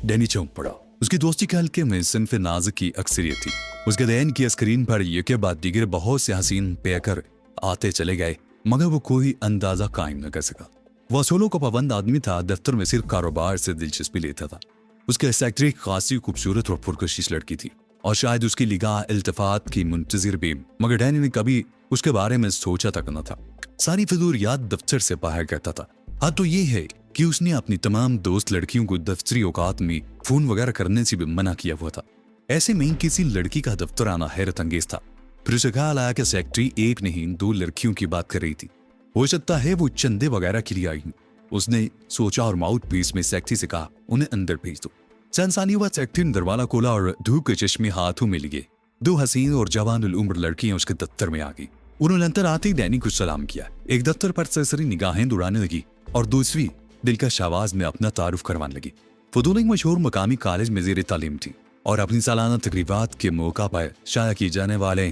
Danny चौंक पड़ा। उसकी दोस्ती के हल्के में सिन्फ नाज़ की अक्सरियत थी। उसके दैन की स्क्रीन पर ये के बाद दीगर बहुत से हसीन पेकर आते चले गए, मगर वो कोई अंदाजा कायम न कर सका। वह असूलों का पाबंद आदमी था, दफ्तर में सिर्फ कारोबार से दिलचस्पी लेता था। उसके सेक्रेटरी खासी खूबसूरत और पुरकशिश लड़की थी और शायद उसकी निगाह इल्तिफात की मुंतजिर भी, मगर डैनी ने कभी उसके बारे में सोचा तक न था। सारी फिजूरियात दफ्तर से बाहर करता था। हाँ, तो ये है कि उसने अपनी तमाम दोस्त लड़कियों को दफ्तरी औकात में फोन वगैरह करने से भी मना किया हुआ था। ऐसे में किसी लड़की का दफ्तर आना हैरत अंगेज था। फिर उसे ख्याल आया कि सेक्रेटरी एक नहीं 2 लड़कियों की बात कर रही थी। हो सकता है वो चंदे वगैरह के लिए आई हूं। उसने सोचा और माउथ पीस में सेक्रेटरी से कहा, उन्हें अंदर भेज दो। चंद बाद सेक्रेटरी ने दरवाजा खोला और धूप के चश्मे हाथों में लिए 2 हसीन और जवान उम्र लड़कियां उसके दफ्तर में आ गई। उन्होंने अंदर आते ही डैनी को सलाम किया। एक दफ्तर पर सरसरी निगाहें दौड़ाने लगी और दूसरी दिलकश आवाज में अपना तारुफ करवाने लगी। फुदूल एक मशहूर मकामी कॉलेज में ज़ेर तालीम थी और अपनी सालाना तकरीबात के मौका पर शाया किए जाने वाले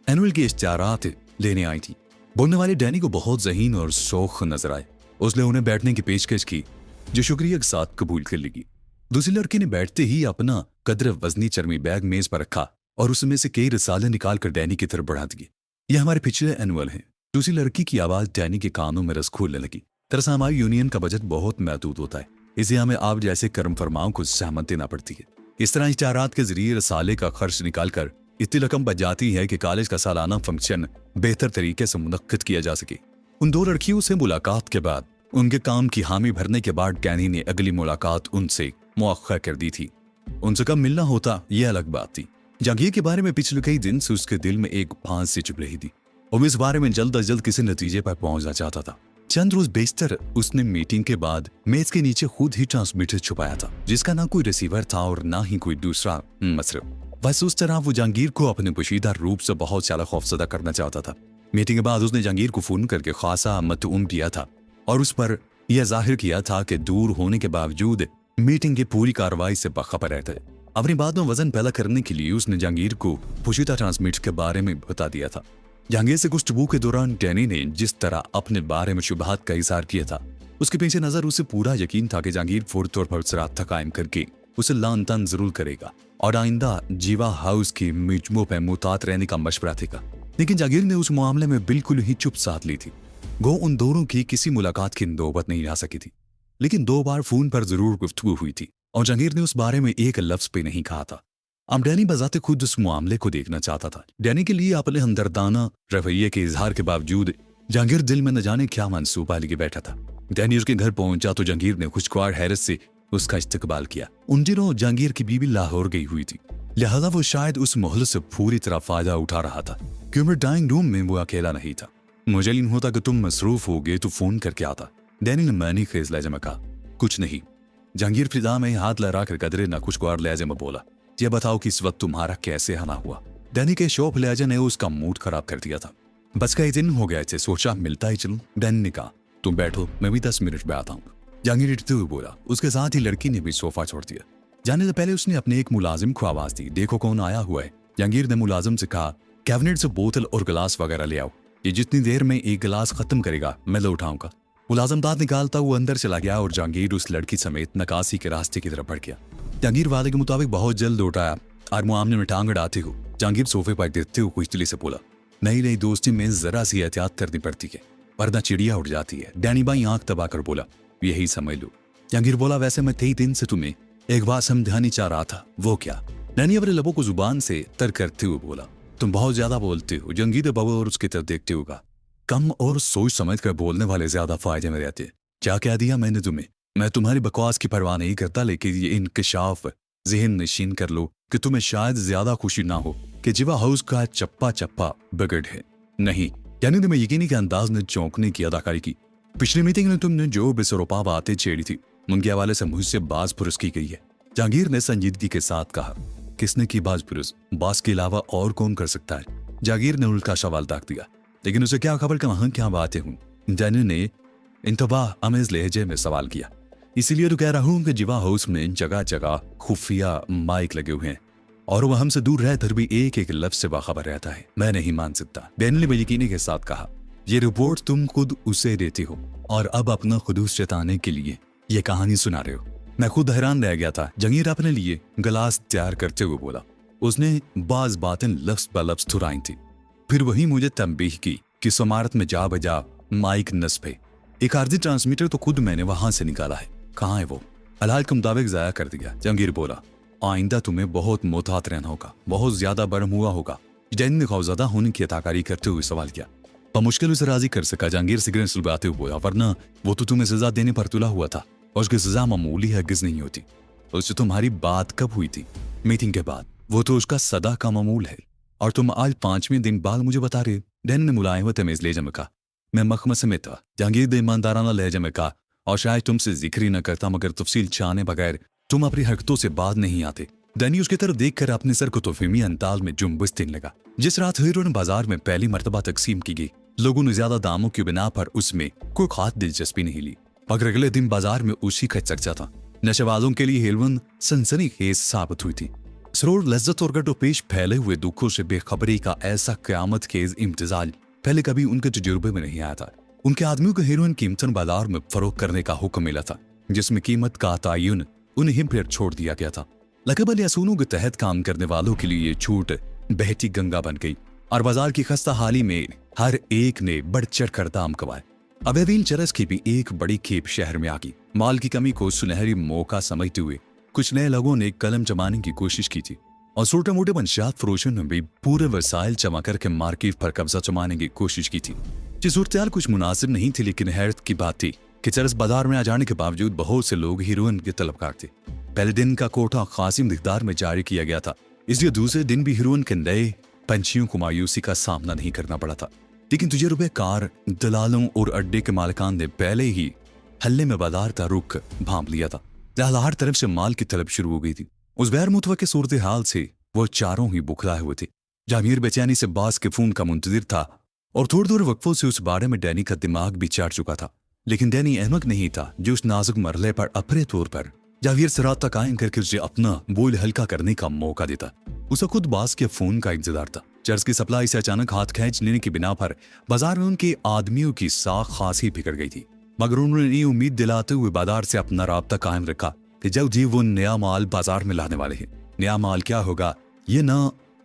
एनुअल के इश्तिहारात लेने आई थी। बोलने वाले डैनी को बहुत ज़हीन और शौक नजर आए। उसने उन्हें बैठने की पेशकश की, जो शुक्रिया के साथ कबूल कर ली। दूसरी लड़की ने बैठते ही अपना कदर वजनी चरमी बैग मेज पर रखा और उसमें से कई रिसाले निकाल कर डैनी की तरफ बढ़ा दिए। यह हमारे पिछले एनुअल है। दूसरी लड़की की आवाज डैनी के कानों में रस खोलने लगी। दरअसल हमारी यूनियन का बजट बहुत महदूद होता है, इसे हमें आप जैसे कर्म फरमाओं को सहमत देना पड़ती है। इस तरह इश्तिहारात के जरिए रसाले का खर्च निकालकर इतनी रकम बच जाती है कि कॉलेज का सालाना फंक्शन बेहतर तरीके से मुनक्किद किया जा सके। उन 2 लड़कियों से मुलाकात के बाद, उनके काम की हामी भरने के बाद डैनी ने अगली मुलाकात उनसे मुअख्खर कर दी थी। उनसे कब मिलना होता यह अलग बात थी। जहांगीर के बारे में पिछले कई दिन से उसके दिल में एक फांस सी चुभ रही थी और इस बारे में जल्द अज जल्द किसी नतीजे पर पहुंचना चाहता था। चंद रोज बेशतर उसने मीटिंग के बाद मेज के नीचे खुद ही ट्रांसमीटर छुपाया था, जिसका ना कोई रिसीवर था और ना ही कोई दूसरा मसरफ। बस उस तरह वो जहांगीर को अपने पोशीदा रूप से बहुत ज्यादा खौफजदा करना चाहता था। मीटिंग के बाद उसने जहांगीर को फोन करके खासा मतऊम किया था और उस पर यह जाहिर किया था कि दूर होने के बावजूद मीटिंग की पूरी कार्रवाई से बाखबर रहता है। अपनी बात में वजन पैदा करने के लिए उसने जहांगीर को पोशीदा ट्रांसमीटर के बारे में बता दिया था। जहांगीर से गुफ्तगू के दौरान डैनी ने जिस तरह अपने बारे में शुबहात का इज़हार किया था, उसके पीछे नजर उसे पूरा यकीन था कि जहांगीर फौरी तौर पर सराहता कायम करके उसे लान तान जरूर करेगा और आइंदा जीवा हाउस की मिजमों पर मुहतात रहने का मशवरा देगा। लेकिन जहांगीर ने उस मामले में बिल्कुल ही चुप साध ली थी। गो उन दोनों की किसी मुलाकात की नौबत नहीं आ सकी थी, लेकिन 2 बार फोन पर जरूर गुफ्तगू हुई थी और जहांगीर ने उस बारे में एक लफ्ज पे नहीं कहा था। अब डैनी बजाते खुद उस मामले को देखना चाहता था। डैनी के लिए अपने हमदर्दाना रवैये के इजहार के बावजूद जहांगीर दिल में न जाने क्या मंसूबा लेके बैठा था। डैनी उसके घर पहुंचा तो जहांगीर ने खुशगवार हैरत से उसका इस्तकबाल किया। उन दिनों जहांगीर की बीवी लाहौर गई हुई थी, लिहाजा वो शायद उस मोहल्ले से पूरी तरह फायदा उठा रहा था, क्योंकि डाइनिंग रूम में वो अकेला नहीं था। मुझे नहीं होता कि तुम मसरूफ हो गए तो फोन करके आता, डैनी ने मैनी खेज लहजे में कहा। कुछ नहीं, जहांगीर फिजा में हाथ लहरा कर कदरे न खुशगवार लहजे में बोला। ये बताओ कि इस वक्त तुम्हारा कैसे आना हुआ? डैनी के शौक लहजे ने उसका मूड खराब कर दिया था। बस कई दिन हो गए थे, सोचा मिलता ही चलूं। डैनी ने कहा, तुम बैठो, मैं भी 10 मिनट में आता हूँ। जहांगीर इटते हुए बोला। उसके साथ ही लड़की ने भी सोफा छोड़ दिया। जाने से पहले उसने अपने एक मुलाजिम को आवाज दी, देखो कौन आया हुआ है। जहांगीर ने मुलाजिम से कहा, कैबिनेट से बोतल और गिलास वगैरह ले आओ, ये जितनी देर में एक गिलास खत्म करेगा मैं लो उठाऊंगा। मुलाजिम दांत निकालता हुआ अंदर चला गया और जहांगीर उस लड़की समेत नकासी के रास्ते की तरफ बढ़ गया। जहांगीर वादे के मुताबिक बहुत जल्द लौट आया और मुआमले में टांग अड़ाते हो जहांगीर सोफे पर गिरते हुए खुजली से बोला, नई नई दोस्ती में जरा सी एहतियात करनी पड़ती है वरना चिड़िया उड़ जाती है। डैनी भाई आंख दबाकर बोला, यही समझ लो। जहांगीर बोला, वैसे मैं 23 दिन से तुम्हें एक बात समझानी चाह रहा था। वो क्या? डैनी अपने लबों को जुबान से तर करते हुए बोला, तुम बहुत ज्यादा बोलते हो। जहांगीर बाबू और उसकी तरफ देखते होगा, कम और सोच समझ कर बोलने वाले ज्यादा फायदे में रहते। क्या कह दिया मैंने तुम्हें? मैं तुम्हारी बकवास की परवाह नहीं करता, लेकिन ये इंकशाफ ज़हन नशीन कर लो कि तुम्हें शायद ज्यादा खुशी ना हो कि जीवा हाउस का चप्पा चप्पा बिगड़ है। नहीं, यानी तुम्हें यकीनी के अंदाज ने चौंकने की अदाकारी की। पिछली मीटिंग में तुमने जो बेसरोपा बातें छेड़ी थी उनके हवाले से मुझसे बाज पुरस की गई है। जहांगीर ने संजीदगी के साथ कहा, किसने की बाज पुरस? बाज के अलावा और कौन कर सकता है? जहांगीर ने उल्टा सवाल दाग दिया, लेकिन उसे क्या खबर कि वहां क्या बातें हुई? डैनी ने इंतबाह अमेज लहजे में सवाल किया, इसीलिए तो कह रहा हूं कि जीवा हाउस में जगह जगह खुफिया माइक लगे हुए हैं और वह हमसे दूर रहकर भी एक एक लफ्ज से बाखबर रहता है। मैं नहीं मान सकता। डैनी ने बेयकीनी के साथ कहा, ये रिपोर्ट तुम खुद उसे देती हो और अब अपना खुदूस जताने के लिए ये कहानी सुना रहे हो। मैं खुद हैरान रह गया था। जहांगीर अपने लिए गिलास तैयार करते हुए बोला। उसने बाज बातें लफ्ज ब लफ्ज थुराई थी। फिर वही मुझे तंबीह की कि इमारत में जा बजा माइक नस्ब है। एक आरजी ट्रांसमीटर तो खुद मैंने वहां से निकाला है। कहाँ है वो? हलाल के मुताबिक जाया कर दिया। जहांगीर बोला, आइंदा तुम्हें बहुत मोहतात रहना होगा, बहुत ज्यादा बर्म हुआ होगा। जैन ने खौफजदा होने की अदाकारी करते हुए सवाल किया। बमुश्किल उसे राजी कर सका। जहांगीर सिगरेट सुलगाते हुए बोला, वरना वो तो तुम्हें सजा देने पर तुला हुआ था और उसकी सजा मामूली हरगिज नहीं होती। उससे तुम्हारी बात कब हुई थी? मीटिंग के बाद। वो तो उसका सदा का मामूल है। और तुम आज 5वें दिन बाद मुझे बता रहे? डैन ने मुलायम व तमीज लहजे में कहा। मैं मखमस में था। जहांगीर ने ईमानदाराना लहजे में कहा, और शायद तुमसे जिक्र ही न करता, मगर तफसील चाहने बगैर तुम अपनी हरकतों से बात नहीं आते। डैनी उसकी तरफ देखकर अपने सर को तोफीमी अंदाज में जुम्बश देने लगा। जिस रात हीरोइन बाजार में पहली मर्तबा तकसीम की गई, लोगों ने ज्यादा दामों की बिना पर उसमें कोई खास दिलचस्पी नहीं ली, मगर अगले दिन बाजार में उसी का चर्चा था। नशेबाजों के लिए हेरोइन सनसनीखेज साबित हुई थी। सरोर लज्जत और गटोपेश फैले हुए दुखों से बेखबरी का ऐसा क़यामत खेज इम्तिजाज पहले कभी उनके तजुर्बे में नहीं आया था। उनके आदमियों को हेरोइन कीमतन बाजार में फरोख्त करने का हुक्म मिला था, जिसमें कीमत का तयन उन्हें फिर छोड़ दिया गया था। लकबल यासूनों के तहत काम करने वालों के लिए ये छूट बहती गंगा बन गई और बाजार की खस्ता हाली में हर एक ने बढ़ चढ़ कर दाम कमाए। अबेदीन चरस की भी एक बड़ी खेप शहर में आ गई। माल की कमी को सुनहरी मौका समझते हुए कुछ नए लोगों ने कलम जमाने की कोशिश की थी और छोटे मोटे मंशियात फरोशों ने भी पूरे वसाइल जमा करके मार्केट पर कब्जा जमाने की कोशिश की थी। ये सूरत कुछ मुनासिब नहीं थी, लेकिन हैरत की बात थी कि चरस बाजार में आ जाने के बावजूद बहुत से लोग हीरोइन के तलबगार थे। पहले दिन का कोटा खासी मिकदार में जारी किया गया था, इसलिए दूसरे दिन भी हीरोइन के नए पंछियों को मायूसी का सामना नहीं करना पड़ा था। लेकिन तजुर्बेकार दलालों और अड्डे के मालिकान ने पहले ही हल्ले में बाजार का रुख भांप लिया था। लिहाजा हर तरफ से माल की तलब शुरू हो गई थी। उस गैर मुतवक्के सूरत हाल से वो चारों ही बुखलाए हुए थे। जहांगीर बेचैनी से बास के फोन का मुंतजिर था और थोड़ी थोड़ी वक्फों से उस बारे में डैनी का दिमाग भी चाट चुका था। लेकिन डैनी अहमक नहीं था जो उस नाजुक मरले पर अपने तौर पर जहांगीर से राब्ता कायम करके उसे अपना बोझ हल्का करने का मौका देता। उसे खुद बास के फोन का इंतजार था। चर्च की सप्लाई से अचानक हाथ खींच लेने की बिना पर बाजार में उनके आदमियों की साख खासी बिगड़ गई थी, मगर उन्होंने ये उम्मीद दिलाते हुए बाजार से अपना राब्ता कायम रखा कि जल्द ही वो नया माल बाजार में लाने वाले हैं। नया माल क्या होगा ये ना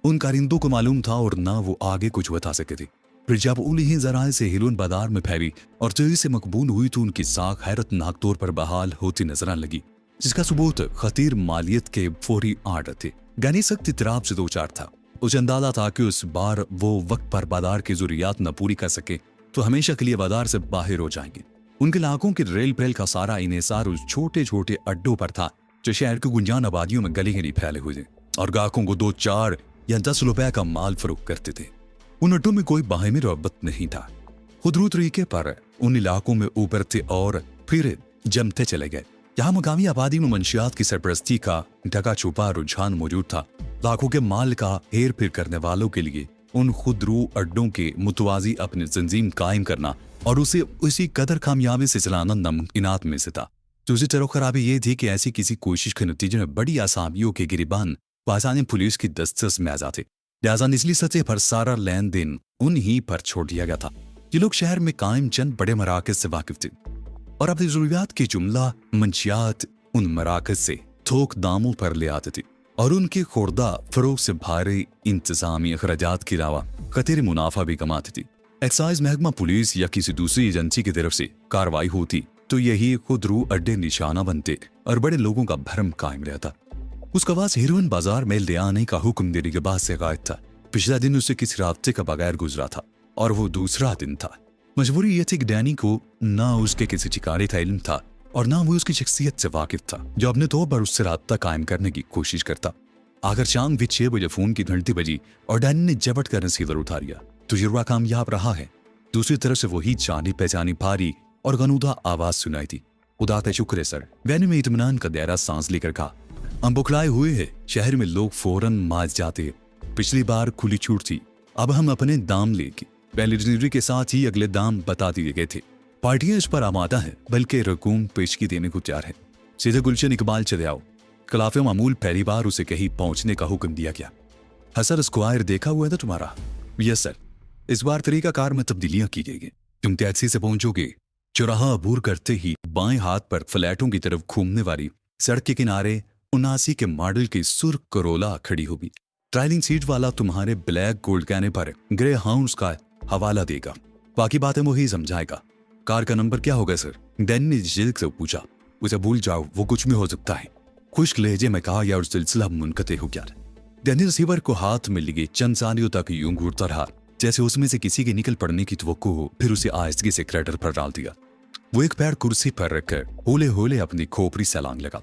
उन कारिंदों को मालूम था और ना वो आगे कुछ बता सके थे। फिर जब उन्हीं जराए से हीरोइन बाजार में फैली और तेजी से मकबूल हुई तो उनकी साख हैरतनाक तौर पर बहाल होती नजर आने लगी, जिसका सबूत खतीर मालियत के फौरी आर्डर थे। गनी सख्त इतराब से दो चार था। उसे अंदाजा था कि उस बार वो वक्त पर बाजार की जरूरियात न पूरी कर सके तो हमेशा के लिए बाजार से बाहर हो जाएंगे। उनके इलाकों के रेल प्रेल का सारा इन्हिसार उस छोटे छोटे अड्डों पर था जो शहर की गुंजान आबादियों में गली गली फैले हुए थे और ग्राहकों को 2, 4 या 10 रुपए का माल फरोख्त करते थे। उन अड्डों में कोई बाहमी रगबत नहीं था। खुदरू तरीके पर उन इलाकों में उभरते और फिर जमते चले गए। यहाँ मकामी आबादी में मंशियात की सरपरस्ती का ढका छुपा रुझान मौजूद था। लाखों के माल का हेर फेर करने वालों के लिए उन खुदरू अड्डों के मुतवाजी अपनी तंजीम कायम करना और उसे उसी कदर कामयाबी से चलाना नामुमकिनात में से था। दूसरी तरफ खराबी ये थी कि ऐसी किसी कोशिश के नतीजे में बड़ी आसामियों के गिरबान आसानी पुलिस की दस्तरस में आ जाते। लिहाजा निचली सतह पर सारा लेन देन उन्हीं पर छोड़ दिया गया था। ये लोग शहर में कायम चंद बड़े मराकज से वाकिफ थे और अपनी जरूरियात की जुमला मंशियात उन मराकज से थोक दामों पर ले आते थे और उनके खुर्दा फरोख से भारी इंतजामी अखराजात के अलावा खतरे मुनाफा भी कमाती थी। एक्साइज महकमा पुलिस या किसी दूसरी एजेंसी की तरफ से कार्रवाई होती तो यही खुदरू अड्डे निशाना बनते और बड़े लोगों का भरम कायम रहता। उसका वास हीरोइन बाजार में ले आने का हुक्म देने के बाद से गायब था। पिछला दिन उसे किसी राब्ते का बगैर गुजरा था और वो दूसरा दिन था। मजबूरी यह थी कि डैनी को ना उसके किसी ठिकाने का इल्म था और ना वो उसकी शख्सियत से वाकिफ था जो अपने तौर पर उससे राब्ता कायम करने की कोशिश करता। आखिर शाम भी 6 बजे फोन की घंटी बजी और डैनी ने झपट कर रिसीवर उठा लिया। तजुर्बा कामयाब रहा है। दूसरी तरफ से वही जानी पहचानी भारी और गनूदा आवाज सुनाई थी। खुदा का शुक्र है सर। वैन में इत्मीनान का गहरा सांस लेकर कहा, हम बुखलाए हुए हैं। शहर में लोग फौरन माज जाते हैं। पिछली बार खुली छूट थी, अब हम अपने दाम लेंगे। पहले डिलीवरी के साथ ही अगले दाम बता दिए गए थे। पार्टियां इस पर आमादा है, बल्कि रकूम पेशगी देने को तैयार है। सीधे गुलशन इकबाल चले आओ। खिलाफ मामूल पहली बार उसे कहीं पहुंचने का हुक्म दिया गया। हसर स्क्वायर देखा हुआ था तुम्हारा? Yes sir. इस बार तरीकाकार में तब्दीलियां की गई। तुम टैक्सी से पहुंचोगे। चौराहा अबूर करते ही बाएं हाथ पर फ्लैटों की तरफ घूमने वाली सड़क के किनारे 79 के मॉडल की सुर्ख करोला खड़ी होगी। ट्रायलिंग सीट वाला तुम्हारे ब्लैक गोल्ड कहने पर ग्रे हाउंड्स का हवाला देगा, बाकी बातें वो ही समझाएगा। कार का नंबर क्या होगा सर? डैनी ने जिल्द से पूछा। उसे भूल जाओ, वो कुछ भी हो सकता है, खुश्क लहजे में कहा, या सिलसिला मुनक़ते हो गया। डैनी रिसीवर को हाथ में लिए चंद सानियों तक यूं घूरता रहा जैसे उसमें से किसी के निकल पड़ने की तवक्को हो, फिर उसे आहिस्तगी से क्रेटर पर डाल दिया। वो एक पैर कुर्सी पर रखकर होले होले अपनी खोपड़ी सलांग लगा।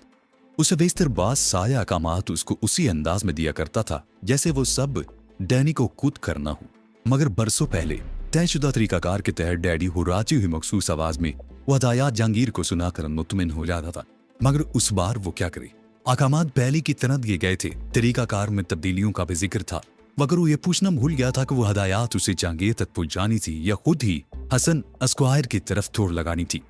उसे बेशतर बात साया का मात उसको उसी अंदाज में दिया करता था जैसे वो सब डैनी को खुद करना हो। मगर बरसों पहले तयशुदा तरीकाकार के तहत डैडी हुर्राती हुई मखसूस आवाज में वो हदायत जहांगीर को सुनाकर मुतमिन हो जाता था। मगर उस बार वो क्या करे? अहकामात पहले की तरह दिए गए थे, तरीकाकार में तब्दीलियों का भी जिक्र था, मगर वो ये पूछना भूल गया था कि वो हदायत उसे जहांगीर तक पहुंचानी थी या खुद ही हसन अस्क्वायर की तरफ थोड़ लगानी थी।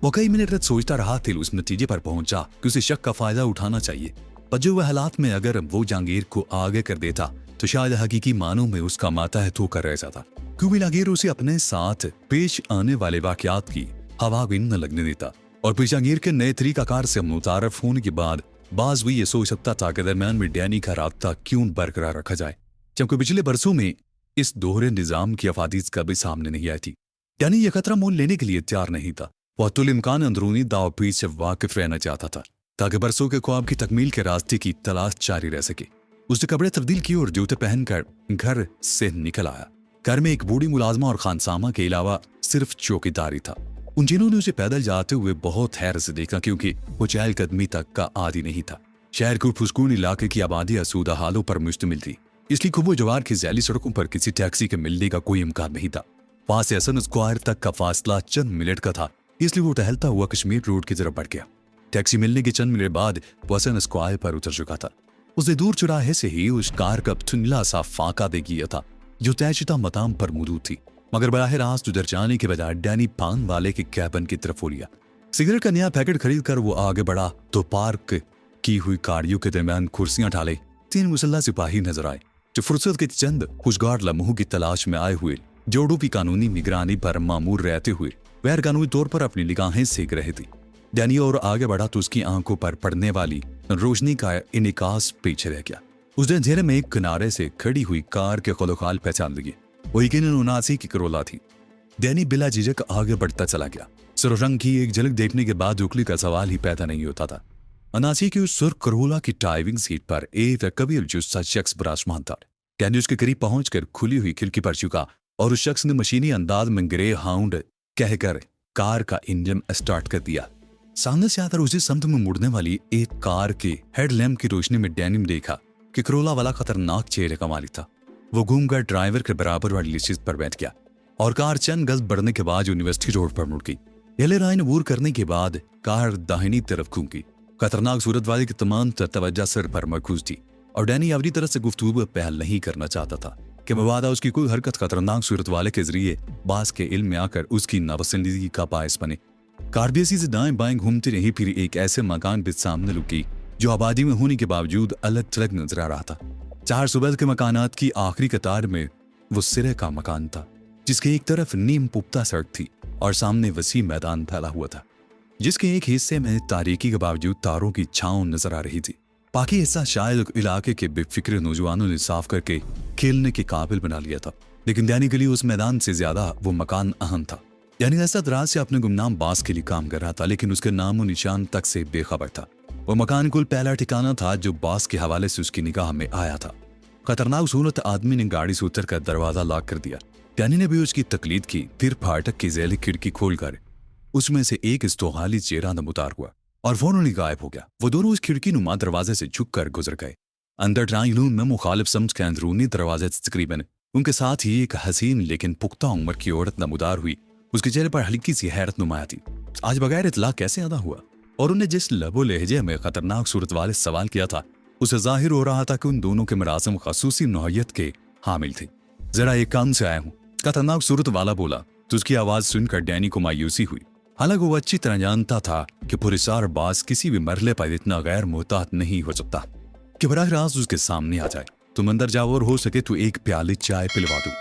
वो कई मिनट तक सोचता रहा, फिर उस नतीजे पर पहुंचा कि उसे शक का फायदा उठाना चाहिए। पर जो वह हालात में अगर वो जहांगीर को आगे कर देता तो शायद हकीकी मानों में उसका मातहत होकर रह जाता, क्योंकि जहांगीर उसे अपने साथ पेश आने वाले वाकयात की हवा भी न लगने देता। और फिर जहांगीर के नए तरीकाकार से मुतारफ होने के बाद बाज भी ये सोच सकता था कि दरमियान में डैनी का राब्ता क्यों बरकरार रखा जाए, जबकि पिछले बरसों में इस दोहरे निजाम की अफादीज कभी सामने नहीं आई थी। डैनी ये खतरा मोल लेने के लिए तैयार नहीं था। वह अतुल इम्कान अंदरूनी दाव पेच से वाकिफ रहना चाहता था ताकि बरसों के ख्वाब की तकमील के रास्ते की तलाश जारी रह सके। उसने कपड़े तब्दील किए और जूते पहनकर घर से निकल आया। घर में एक बूढ़ी मुलाजमा और खानसामा के अलावा सिर्फ चौकीदारी था। उन जिन्होंने उसे पैदल जाते हुए बहुत हैरत से देखा, क्योंकि वो चहलकदमी तक का आदी नहीं था। शहर के पुरस्कून इलाके की आबादी आसूदा हालों पर मुश्तमिल थी, इसलिए कुबो जवार की जैली सड़कों पर किसी टैक्सी के मिलने का कोई इम्कान नहीं था। वहां से हसन स्क्वायर तक का फासला चंद मिनट का था, इसलिए वो टहलता हुआ कश्मीर रोड की तरफ बढ़ गया। टैक्सी मिलने के चंद मिनट बाद वो हसन स्क्वायर पर उतर चुका था। उसे दूर चौराहे से ही उस कार का धुंधला सा फाका दे गया था जो तयशुदा मकाम पर मौजूद थी। मगर बराह रास्त उधर जाने के बजाय डैनी पान वाले के कैबिन की तरफ हो लिया। सिगरेट का नया पैकेट खरीद कर वो आगे बढ़ा तो पार्क की हुई गाड़ियों के दरमियान कुर्सियां ढाले 3 मुसल्ला सिपाही नजर आए, जो फुर्सत के चंद खुशगार लम्हों की तलाश में आए हुए जोड़ों की कानूनी निगरानी पर मामूर रहते हुए गैर कानूनी तौर पर अपनी निगाहें सेक रहे थे। डैनी और आगे बढ़ा तो उसकी आंखों पर पड़ने वाली रोशनी का इनिकास पीछे रह गया। उसने अंधेरे में एक किनारे से खड़ी हुई कार के खलोखाल पहचान लिए। वो यकीनन 79 की करोला थी। डैनी बिला झिझक आगे बढ़ता चला गया। सुर्ख रंग की एक झलक देखने के बाद उकली का सवाल ही पैदा नहीं होता था। 79 की उस सुर्ख करोला की ड्राइविंग सीट पर एक कबीर जुस्सा शख्स विराजमान था। डैनी उसके करीब पहुंचकर खुली हुई खिड़की पर झुका और उस शख्स ने मशीनी अंदाज में ग्रे हाउंड कहकर कार का इंजन स्टार्ट कर दिया। सामने से आकर उसी समत में मुड़ने वाली एक कार के हेडलैम्प की रोशनी में डैनी ने देखा कि करोला वाला खतरनाक चेहरे का मालिक था। वो घूमकर ड्राइवर के बराबर वाली सीट पर बैठ गया और कार चंद गज बढ़ने के बाद यूनिवर्सिटी रोड पर मुड़ गई। येले राइन अबूर करने के बाद कार दाहिनी तरफ घूमी। खतरनाक सूरत वाले की तमाम तवज्जो सिर पर मरकूज थी और डैनी अपनी तरफ से गुफ्तगू पहल नहीं करना चाहता था कि मवादा उसकी कोई हरकत खतरनाक सूरत वाले के जरिए बास के इल्म में आकर उसकी नापसंदीदगी का बायस बने। कार बेसी से दाएं बाएं घूमती रही, फिर एक ऐसे मकान पे सामने रुकी जो आबादी में होने के बावजूद अलग थलग नजर आ रहा था। 4 सुबह के मकानात की आखिरी कतार में वो सिरे का मकान था, जिसके एक तरफ नीम पुख्ता सड़क थी और सामने वसी मैदान फैला हुआ था, जिसके एक हिस्से में तारीकी के बावजूद तारों की छांव नजर आ रही थी। बाकी हिस्सा शायद इलाके के बेफिक्र नौजवानों ने साफ करके खेलने के काबिल बना लिया था, लेकिन डैनी के लिए उस मैदान से ज्यादा वो मकान अहम था। यानी ऐसा दराज से अपने गुमनाम बास के लिए काम कर रहा था, लेकिन उसके नामो निशान तक से बेखबर था। वो मकान कुल पहला ठिकाना था जो बास के हवाले से उसकी निगाह में आया था। खतरनाक सूरत आदमी ने गाड़ी से उतर कर दरवाजा लॉक कर दिया। डैनी ने भी उसकी तकलीद की, फिर फाटक की जैली खिड़की खोलकर उसमें से एक इस्तोहाली चेहरा नमूदार हुआ और फौरन ही गायब हो गया। वो दोनों उस खिड़की नुमा दरवाजे से झुककर गुजर गए। अंदर ड्राइंग रूम में मुखालिफ समझ के अंदरूनी दरवाजे से तकरीबन उनके साथ ही एक हसीन लेकिन पुख्ता उम्र की औरत नमूदार हुई। उसके चेहरे पर हल्की सी हैरत नुमाया थी। आज बगैर इतला कैसे अदा हुआ? और उन्हें जिस लबो लहजे में खतरनाक सूरत वाले सवाल किया था, उसे जाहिर हो रहा था कि उन दोनों के मरासम खसूसी नौयत के हामिल थे। जरा एक काम से आया हूँ, खतरनाक सूरत वाला बोला। तो उसकी आवाज सुनकर डैनी को मायूसी हुई। हालांकि वो अच्छी तरह जानता था कि पुलिसार बास किसी भी मरले पर इतना गैर मोहतात नहीं हो सकता कि बराह रास्त उसके सामने आ जाए। तुम अंदर जाओ और हो सके तो एक प्याली चाय पिलवा दो।